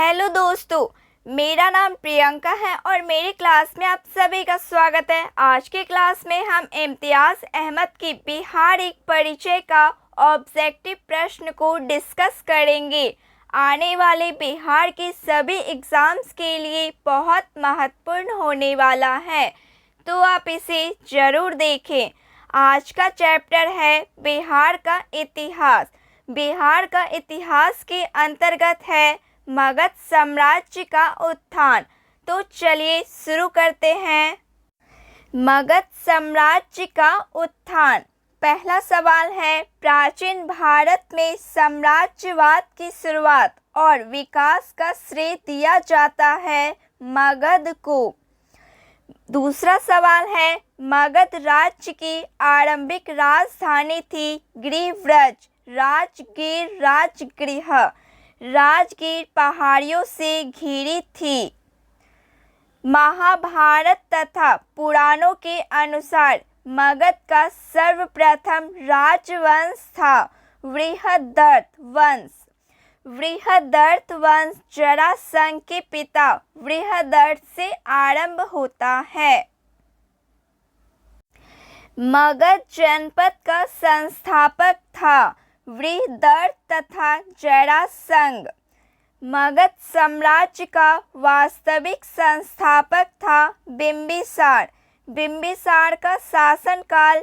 Hello दोस्तों, मेरा नाम प्रियंका है और मेरी क्लास में आप सभी का स्वागत है। आज के क्लास में हम इम्तियाज़ अहमद की बिहार एक परिचय का ऑब्जेक्टिव प्रश्न को डिस्कस करेंगे। आने वाले बिहार के सभी एग्ज़ाम्स के लिए बहुत महत्वपूर्ण होने वाला है, तो आप इसे ज़रूर देखें। आज का चैप्टर है बिहार का इतिहास। बिहार का इतिहास के अंतर्गत है मगध साम्राज्य का उत्थान। तो चलिए शुरू करते हैं। मगध साम्राज्य का उत्थान। पहला सवाल है, प्राचीन भारत में साम्राज्यवाद की शुरुआत और विकास का श्रेय दिया जाता है मगध को। दूसरा सवाल है, मगध राज्य की आरंभिक राजधानी थी गृहव्रज, राजगीर राजगृह। राजगीर पहाड़ियों से घिरी थी। महाभारत तथा पुराणों के अनुसार मगध का सर्वप्रथम राजवंश था बृहदर्थ वंश। बृहदर्थ वंश जरासंध के पिता बृहदर्थ से आरंभ होता है। मगध जनपद का संस्थापक था बृहदर्थ तथा जरासंध। मगध साम्राज्य का वास्तविक संस्थापक था बिंबिसार। बिंबिसार का शासनकाल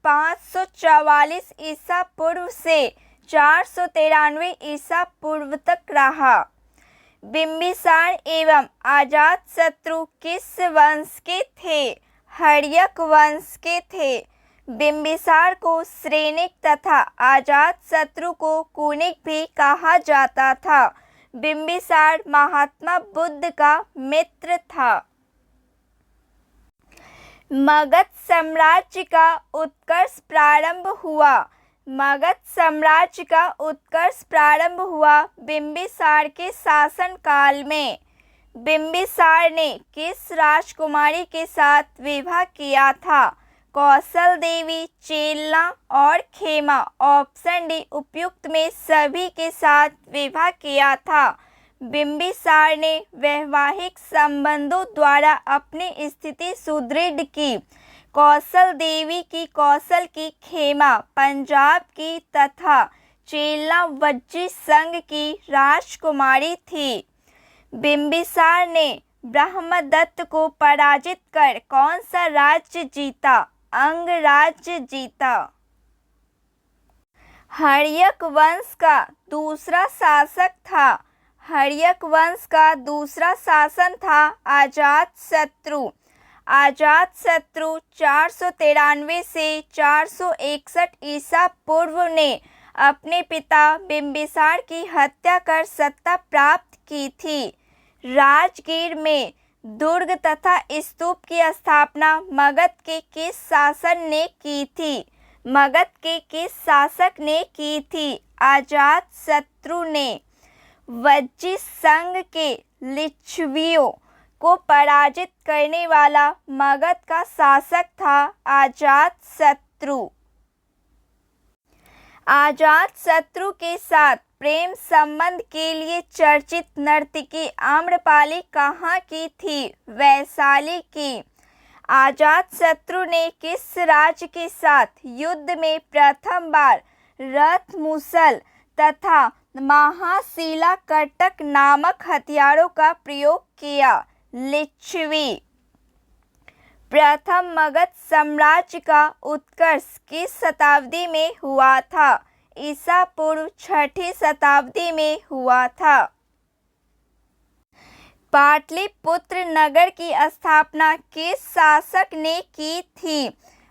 544 ईसा पूर्व से 493 ईसा पूर्व तक रहा। बिंबिसार एवं अजातशत्रु किस वंश के थे? हर्यक वंश के थे। बिंबिसार को श्रेनिक तथा अजातशत्रु को कुनिक भी कहा जाता था। बिंबिसार महात्मा बुद्ध का मित्र था। मगध साम्राज्य का उत्कर्ष प्रारंभ हुआ। मगध साम्राज्य का उत्कर्ष प्रारंभ हुआ बिंबिसार के शासनकाल में। बिंबिसार ने किस राजकुमारी के साथ विवाह किया था? कौशल देवी, चेलना और खेमा। ऑप्शन डी उपयुक्त में सभी के साथ विवाह किया था। बिंबिसार ने वैवाहिक संबंधों द्वारा अपनी स्थिति सुदृढ़ की। कौशल देवी की कौशल की खेमा पंजाब की तथा चेलना वज्जी संघ की राजकुमारी थी। बिंबिसार ने ब्रह्मदत्त को पराजित कर कौन सा राज्य जीता? अंग राज्य जीता। हर्यक वंश का दूसरा शासक था। हर्यक वंश का दूसरा शासन था अजातशत्रु। अजातशत्रु 493 से 461 ईसा पूर्व ने अपने पिता बिंबिसार की हत्या कर सत्ता प्राप्त की थी। राजगीर में दुर्ग तथा स्तूप की स्थापना मगध के किस शासक ने की थी? मगध के किस शासक ने की थी? अजातशत्रु ने। वज्जी संघ के लिच्छवियों को पराजित करने वाला मगध का शासक था अजातशत्रु। अजातशत्रु के साथ प्रेम संबंध के लिए चर्चित नर्तकी आम्रपाली कहाँ की थी? वैशाली की। अजातशत्रु ने किस राज्य के साथ युद्ध में प्रथम बार रथ मुसल तथा महाशिला कटक नामक हथियारों का प्रयोग किया? लिच्छवी। प्रथम मगध साम्राज्य का उत्कर्ष किस शताब्दी में हुआ था? ईसा पूर्व 6ठी शताब्दी में हुआ था। पाटलिपुत्र नगर की स्थापना किस शासक ने की थी?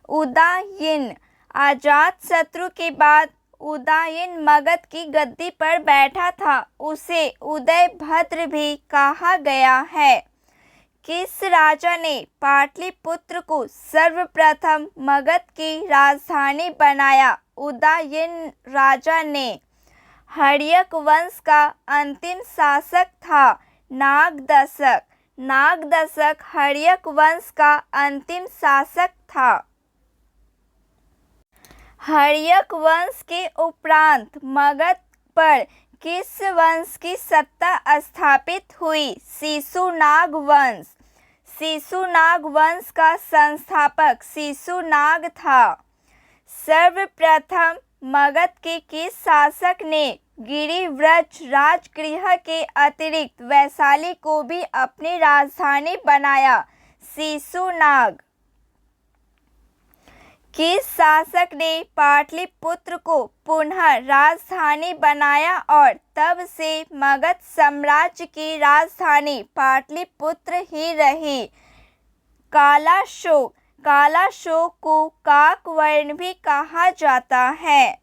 उदयन। अजातशत्रु के बाद उदयन मगध की गद्दी पर बैठा था। उसे उदयभद्र भी कहा गया है। किस राजा ने पाटलिपुत्र को सर्वप्रथम मगध की राजधानी बनाया? उदयन राजा ने। हर्यक वंश का अंतिम शासक था नागदशक। नागदशक हर्यक वंश का अंतिम शासक था। हर्यक वंश के उपरांत मगध पर किस वंश की सत्ता स्थापित हुई? शिशुनाग वंश। शिशुनाग वंश का संस्थापक शिशुनाग था। सर्वप्रथम मगध के किस शासक ने गिरिव्रज राजगृह के अतिरिक्त वैशाली को भी अपनी राजधानी बनाया? शिशुनाग। किस शासक ने पाटलिपुत्र को पुनः राजधानी बनाया और तब से मगध साम्राज्य की राजधानी पाटलिपुत्र ही रही? कालाशोक। कालाशोक को काकवर्ण भी कहा जाता है।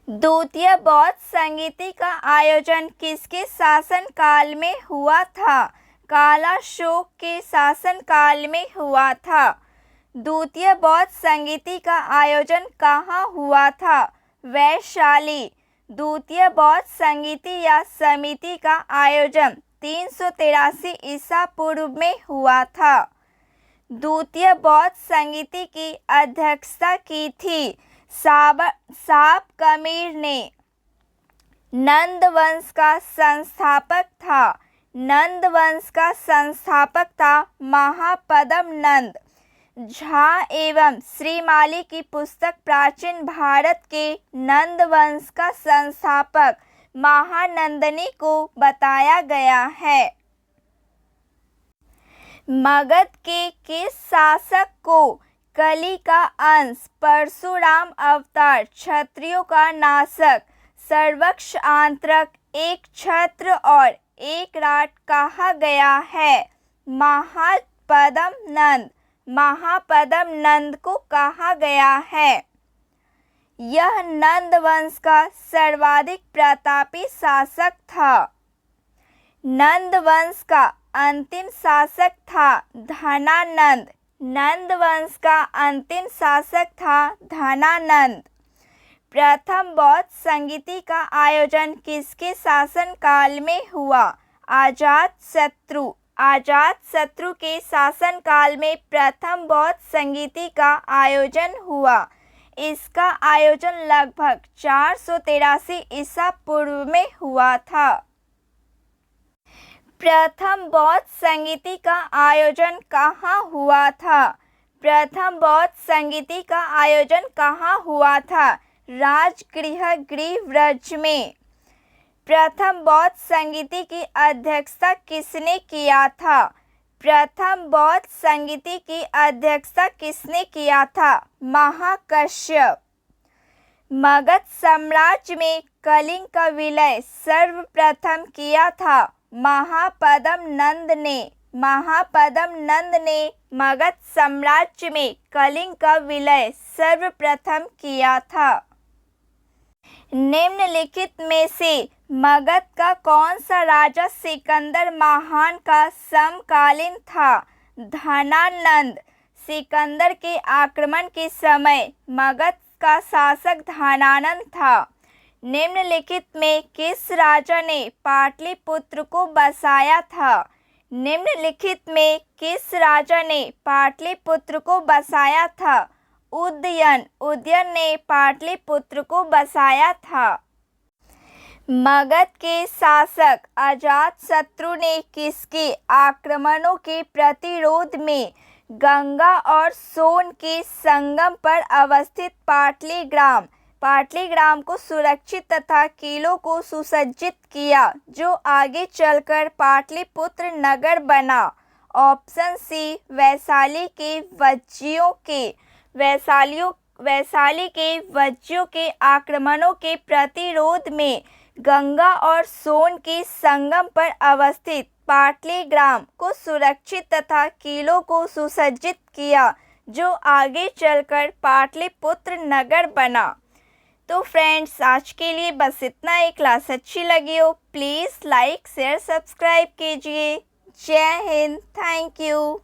द्वितीय बौद्ध संगीति का आयोजन किसके शासनकाल में हुआ था? कालाशोक के शासनकाल में हुआ था। द्वितीय बौद्ध संगीति का आयोजन कहाँ हुआ था? वैशाली। द्वितीय बौद्ध संगीति या समिति का आयोजन 383 ईसा पूर्व में हुआ था। द्वितीय बौद्ध संगीति की अध्यक्षता की थी सापकमीर ने। नंद वंश का संस्थापक था। नंद वंश का संस्थापक था महापद्म नंद। झा एवं श्रीमाली की पुस्तक प्राचीन भारत के नंद वंश का संस्थापक महानंदनी को बताया गया है। मगध के किस शासक को कली का अंश, परशुराम अवतार, क्षत्रियों का नाशक, सर्वक्ष आंत्रक, एक छत्र और एक राट कहा गया है? महापद्म नंद। महापद्म नंद को कहा गया है। यह नंद वंश का सर्वाधिक प्रतापी शासक था। नंद वंश का अंतिम शासक था धनानंद। नंद वंश का अंतिम शासक था धनानंद। प्रथम बौद्ध संगीति का आयोजन किसके शासनकाल में हुआ? अजातशत्रु। अजातशत्रु के शासनकाल में प्रथम बौद्ध संगीति का आयोजन हुआ। इसका आयोजन लगभग 483 ईसा पूर्व में हुआ था। प्रथम बौद्ध संगीति का आयोजन कहाँ हुआ था? प्रथम बौद्ध संगीति का आयोजन कहाँ हुआ था? राजगृह गिरिव्रज में। प्रथम बौद्ध संगीति की अध्यक्षता किसने किया था? प्रथम बौद्ध संगीति की अध्यक्षता किसने किया था? महाकश्यप। मगध साम्राज्य में कलिंग का विलय सर्वप्रथम किया था महापद्म नंद ने। महापद्म नंद ने मगध साम्राज्य में कलिंग का विलय सर्वप्रथम किया था। निम्नलिखित में से मगध का कौन सा राजा सिकंदर महान का समकालीन था? धनानंद। सिकंदर के आक्रमण के समय मगध का शासक धनानंद था। निम्नलिखित में किस राजा ने पाटलिपुत्र को बसाया था? निम्नलिखित में किस राजा ने पाटलिपुत्र को बसाया था? उदयन। उदयन ने पाटलिपुत्र को बसाया था। मगध के शासक अजातशत्रु ने किसके आक्रमणों के प्रतिरोध में गंगा और सोन के संगम पर अवस्थित पाटलीग्राम को सुरक्षित तथा किलों को सुसज्जित किया, जो आगे चलकर पाटलिपुत्र नगर बना? ऑप्शन सी, वैशाली के वज्जियों के आक्रमणों के प्रतिरोध में गंगा और सोन के संगम पर अवस्थित पाटलीग्राम को सुरक्षित तथा किलों को सुसज्जित किया, जो आगे चलकर पाटलिपुत्र नगर बना। तो फ्रेंड्स, आज के लिए बस इतना ही। क्लास अच्छी लगी हो प्लीज़ लाइक शेयर सब्सक्राइब कीजिए। जय हिंद। Thank you.